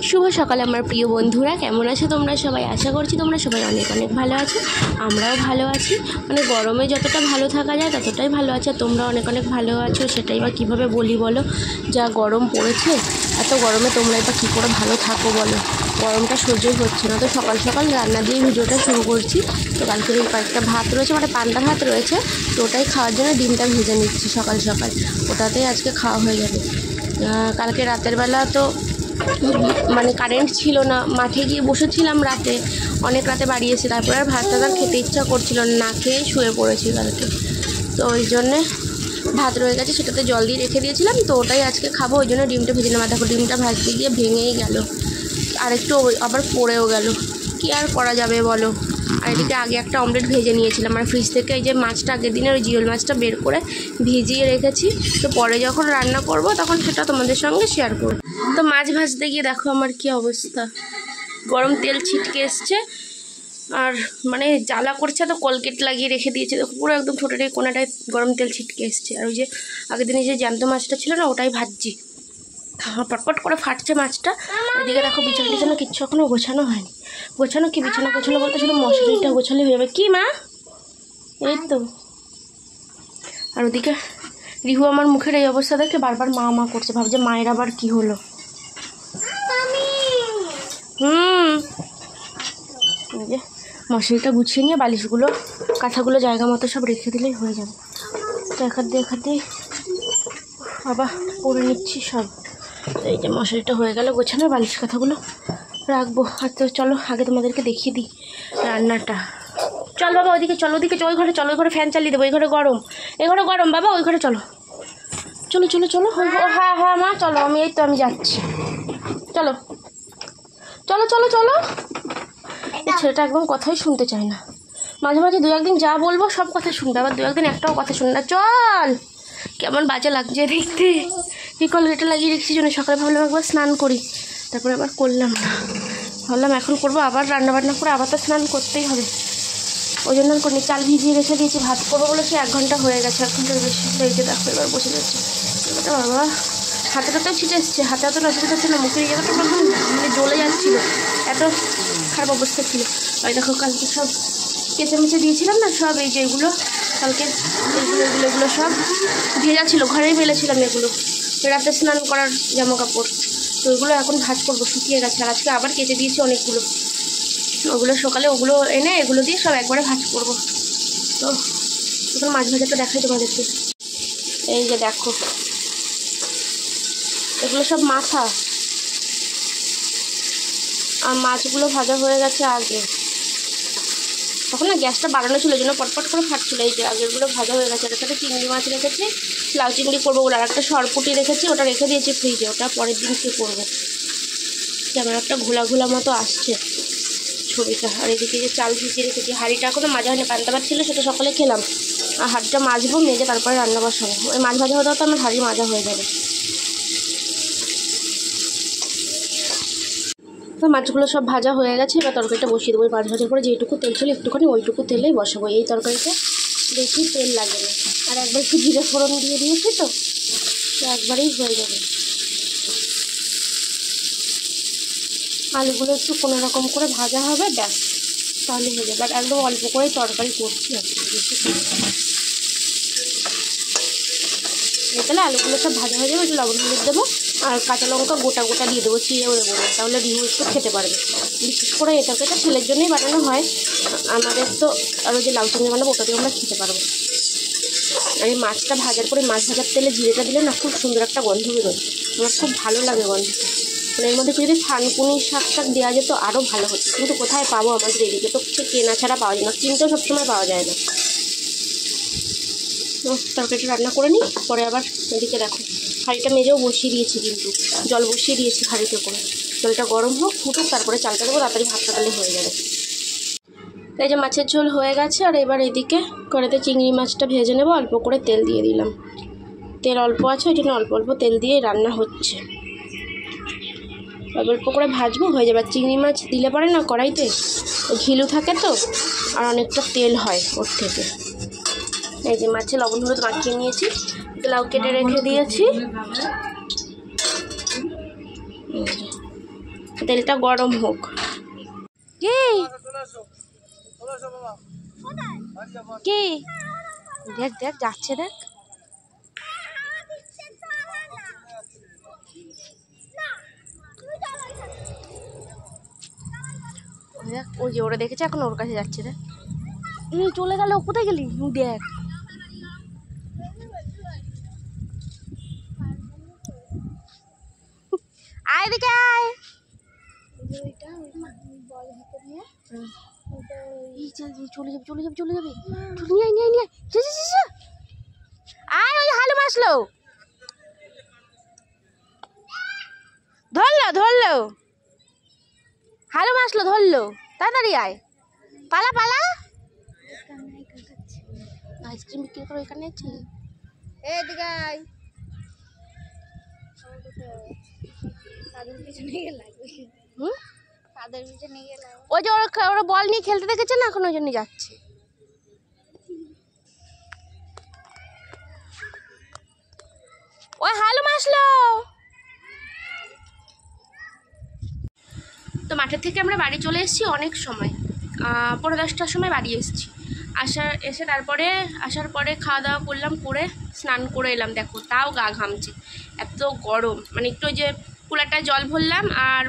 শুভ সকাল আমার প্রিয় বন্ধুরা, কেমন আছো তোমরা সবাই? আশা করছি তোমরা সবাই অনেক অনেক ভালো আছো। আমরাও ভালো আছি, মানে গরমে যতটা ভালো থাকা যায় ততটাই ভালো আছে। তোমরা অনেক অনেক ভালো আছো, সেটাই বা কীভাবে বলি বলো। যা গরম পড়েছে, এত গরমে তোমরা এবার কী করে ভালো থাকো বলো? গরমটা সহ্যই হচ্ছে না। তো সকাল সকাল রান্না দিয়ে ভিডিওটা শুরু করছি। তো কালকে কয়েকটা ভাত রয়েছে, মানে পান্তা ভাত রয়েছে, তো ওটাই খাওয়ার জন্য ডিমটা ভেজে নিচ্ছি সকাল সকাল। ওটাতেই আজকে খাওয়া হয়ে যাবে। কালকে রাতের বেলা তো মানে কারেন্ট ছিল না, মাঠে গিয়ে বসেছিলাম রাতে, অনেক রাতে বাড়ি এসে, তারপরে আর ভাতটা তার খেতে ইচ্ছা করছিল না, খেয়ে শুয়ে পড়েছি কালকে। তো ওই জন্যে ভাত রয়ে গেছে, সেটাতে জল দিয়ে রেখে দিয়েছিলাম, তো ওটাই আজকে খাবো। ওই জন্য ডিমটা ভেজে নেওয়া। দেখো ডিমটা ভাজতে গিয়ে ভেঙেই গেল, আর একটু আবার পড়েও গেল। কী আর করা যাবে বলো। আর এদিকে আগে একটা অমলেট ভেজে নিয়েছিলাম, আর ফ্রিজ থেকে এই যে মাছটা আগের দিনের ওই জিওল মাছটা বের করে ভিজিয়ে রেখেছি। তো পরে যখন রান্না করব তখন সেটা তোমাদের সঙ্গে শেয়ার করব। তো মাছ ভাজতে গিয়ে দেখো আমার কি অবস্থা, গরম তেল ছিটকে এসছে, আর মানে জ্বালা করছে, তো কলগেট লাগিয়ে রেখে দিয়েছে। দেখো পুরো একদম ছোটোটাই কোনাটায় গরম তেল ছিটকে এসছে। আর ওই যে আগের দিনে যে জ্যান্ত মাছটা ছিল না, ওটাই ভাজছি, পটপট করে ফাটছে মাছটা। এদিকে দেখো বিছানা টিছানা কিচ্ছু এখনও গোছানো হয়নি। গোছানো কি, বিছানা গোছানো বলতে শুধু মশারিটা গোছালে হয়ে যাবে। কি মা? এই তো। আর ওদিকে রিহু আমার মুখের এই অবস্থা দেখে বারবার মা মা করছে, ভাবছে মায়ের আবার কি হলো। এই যে মশারিটা গুছিয়ে নিয়ে বালিশগুলো কাঁথাগুলো জায়গা মতো সব রেখে দিলেই হয়ে যাবে। তো এখান দিয়ে আবার পরে নিচ্ছি সব। এই যে মশারিটা হয়ে গেল গোছানো, বালিশ কাঁথাগুলো রাখবো। আর তো চলো আগে তোমাদেরকে দেখিয়ে দিই রান্নাটা। চল বাবা ওইদিকে চলো, ওই ঘরে চলো, ওই ঘরে ফ্যান চালিয়ে দেবো, এই ঘরে গরম, বাবা ওই ঘরে চলো। হ্যাঁ মা চলো, আমি যাচ্ছি। চলো। এই ছেলেটা একদম কথাই শুনতে চায় না। মাঝে মাঝে দু একদিন যা বলবো সব কথা শুনবে, আবার দু একদিন একটাও কথা শুনবে না। চল, কেমন বাজে লাগছে দেখতে। এই কলগেটটা লাগিয়ে রেখেছি জন্য সকালে ভাবলাম একবার স্নান করি, তারপরে আবার করলাম না। ভাবলাম এখন করবো, আবার রান্নাবান্না করে আবার তো স্নান করতেই হবে, ওই জন্য করিনি। চাল ভিজিয়ে রেখে দিয়েছি, ভাত করবো বলে সে 1 ঘন্টা হয়ে গেছে, 1 ঘন্টার বেশি লেগে। দেখো এবার বসে যাচ্ছে। এবারটা বাবা হাতেটাতেও ছিটে এসছে, হাতে এত নজর যাচ্ছে না, মুখের জায়গাটা একদম মানে জ্বলে যাচ্ছিলো, এত খারাপ অবস্থা ছিল। ওই দেখো কালকে সব কেচে মেচে দিয়েছিলাম না সব, এই যে এগুলো কালকে এগুলো সব ভেজা ছিল, ঘরেই মেলেছিলাম এগুলো, রাতে স্নান করার জামা কাপড়। তো ওইগুলো এখন ভাজ করবো, শুকিয়ে গেছে। আর আজকে আবার কেচে দিয়েছি অনেকগুলো, ওগুলো সকালে ওগুলো এনে এগুলো দিয়ে সব একবারে ভাজ করবো। তো এখন মাছ ভাজাটা দেখাই তোমাদেরকে। এই যে দেখো এগুলো সব মাথা, আর মাছগুলো ভাজা হয়ে গেছে আগে। তখন না গ্যাসটা বাড়ানো ছিল, ওই জন্য পটপট করে ফাটছিল। এই যে আগেরগুলো ভাজা হয়ে গেছে। এটার সাথে চিংড়ি মাছ রেখেছি, লাউ চিংড়ি করবো বলে, আর একটা সরপুটি রেখেছি, ওটা রেখে দিয়েছি ফ্রিজে, ওটা পরের দিন কী করবো। যেমন একটা ঘোলা মতো আসছে ছবিটা। আর এদিকে যে চাল ভিজিয়ে রেখেছি, হাঁড়িটা এখনো মাজা হয়নি, পান্তা ভাত ছিল সেটা সকালে খেলাম, আর হাঁড়িটা মাজবো, মেজে তারপরে রান্না বসাবো। ওই মাছ ভাজা হতে আমার হাঁড়ি মাজা হয়ে যাবে। তো মাছগুলো সব ভাজা হয়ে গেছে, এবার তরকারিটা বসিয়ে দেবো। মাছ ভাজার পরে যেটুকু তেল ছিল একটুখানি ওইটুকু তেলেই বসাবো। এই তরকারিটা বেশি তেল লাগে না, আর একবার একটু জিরে ফোড়ন দিয়ে দিয়েছি, তো একবারেই হয়ে যাবে। আলুগুলো একটু কোনো রকম করে ভাজা হবে, ব্যাস তাহলে হয়ে যাবে। আর একদম অল্প করেই তরকারি করছি আর বেশি। তাহলে আলুগুলো সব ভাজা হয়ে যাবে, একটু লবণ হলুদ দেবো, আর কাঁচা লঙ্কা গোটা দিয়ে দেবো, চিড়েও দেবো না, তাহলে রিহু একটু খেতে পারবে। বিশেষ করে এই তরকারিটা ছেলের জন্যই বানানো হয়, আমাদের তো আরও যে লাউ চিংড়ি বানাবো ওটা দিয়ে আমরা খেতে পারবো। আর এই মাছটা ভাজার পরে মাছ ভাজার তেলে জিরেটা দিলে না খুব সুন্দর একটা গন্ধ বেরোয়, আমার খুব ভালো লাগে গন্ধটা। মানে এর মধ্যে যদি থানকুনি শাক দেওয়া যেত আরও ভালো হতো, কিন্তু কোথায় পাবো, আমাদের এদিকে তো কেনা ছাড়া পাওয়া যায় না, কিনতেও সবসময় পাওয়া যায় না। তরকারিটা রান্না করে নিই, পরে আবার এদিকে দেখো হাঁড়িটা মেজেও বসিয়ে দিয়েছি, কিন্তু জল বসিয়ে দিয়েছি হাঁড়িতে করে। জলটা গরম হোক, ফুটুক, তারপরে চালটা দেবো, তাড়াতাড়ি ভাতটা দিলে হয়ে যাবে। এই যে মাছের ঝোল হয়ে গেছে, আর এবার এদিকে কড়াইতে চিংড়ি মাছটা ভেজে নেবো। অল্প করে তেল দিয়ে দিলাম, তেল অল্প আছে ওই জন্য অল্প তেল দিয়ে রান্না হচ্ছে। অল্প করে ভাজবো, হয়ে যাবে। চিংড়ি মাছ দিলে পরে না কড়াইতে ঘিলু থাকে তো, আর অনেকটা তেল হয় ওর থেকে। এই যে মাছে লবণ হলুদ মাখিয়ে নিয়েছি, লাউ কেটে রেখে দিয়েছি, তেলটা গরম হোক। কি কি দেখ দেখ যাচ্ছে, দেখ দেখ ওই যে ওরা দেখেছে, এখন ওর কাছে যাচ্ছে। দেখ চলে গেল, কোথায় গেলি? দেখ আয় এদিকে আয়। চলে যাবে চলে যাবে চলে যাবে, নিয়ে আয় নিয়ে আয় নিয়ে আয়। ওই হালুম আসলো, ধরলো ধরলো, হালুম আসলো ধরলো, তাড়াতাড়ি আয়, পালা পালা। আইসক্রিম বিক্রি করে ওইখানে ছিলি। এদিকে আয়। ওই যে ওরা বল নিয়ে খেলতে দেখেছে না, এখন ওই জন্য যাচ্ছে। ওই হালুম আসলো। তো মাঠের থেকে আমরা বাড়ি চলে এসেছি অনেক সময়, 10:30টার সময় বাড়ি এসেছি। আসার পরে খাওয়া দাওয়া করলাম, করে স্নান করে এলাম। দেখো তাও গা ঘামছে, এত গরম। মানে একটু ওই যে কুলারটায় জল ভরলাম আর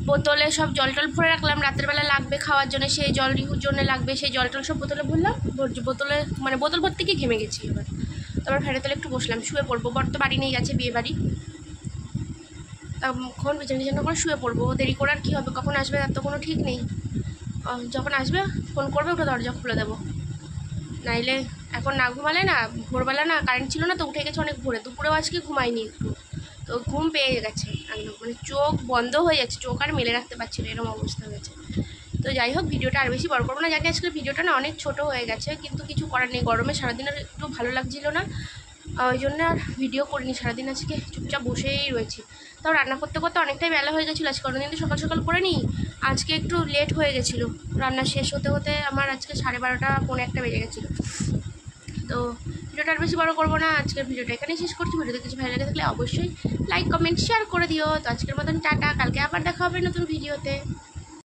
বোতলে সব জল টল ভরে রাখলাম, রাতের বেলা লাগবে খাওয়ার জন্য, সেই জল রিহুর জন্য লাগবে, সেই জল টল সব বোতলে ভরলাম। বোতলে মানে বোতল ভর্তি গিয়ে ঘেমে গেছি। এবার তারপর ফেরে তোলে একটু বসলাম, শুয়ে পড়বো। বর তো বাড়ি নিয়ে গেছে, বিয়ে বাড়ি, তখন বিছানা করে শুয়ে পড়বো। দেরি করে আর কী হবে, কখন আসবে তার তো কোনো ঠিক নেই। যখন আসবে ফোন করবে, ওটা দরজা খুলে দেবো। নাইলে এখন না ঘুমালে না, ভোরবেলা না কারেন্ট ছিল না, তো উঠে গেছে অনেক ভোরে। দুপুরেও আজকে ঘুমাইনি একটু, তো ঘুম পেয়ে গেছে একদম, মানে চোখ বন্ধ হয়ে যাচ্ছে, চোখ আর মেলে রাখতে পারছি না, এরকম অবস্থা হয়েছে। তো যাই হোক, ভিডিওটা আর বেশি বড় করবো না। জানি আজকে ভিডিওটা না অনেক ছোট হয়ে গেছে, কিন্তু কিছু করার নেই। গরমে সারাদিন আর একটু ভালো লাগছিল না, ওই জন্য আর ভিডিও করিনি। সারাদিন আজকে চুপচাপ বসেই রয়েছি। তাও রান্না করতে করতে অনেকটাই বেলা হয়ে গেছিলো। আজকে অন্যদিন তো সকাল সকাল করে নিই, আজকে একটু লেট হয়ে গেছিলো। রান্না শেষ হতে হতে আমার আজকে 12:30 পৌনে 1 বেজে গেছিলো। তো ভিডিওটা আর বেশি বড় করবো না, আজকের ভিডিওটা এখানেই শেষ করছি। ভিডিওতে কিছু ভালো লেগে থাকলে অবশ্যই লাইক কমেন্ট শেয়ার করে দিও। তো আজকের মতন টাটা, কালকে আবার দেখা হবে নতুন ভিডিওতে।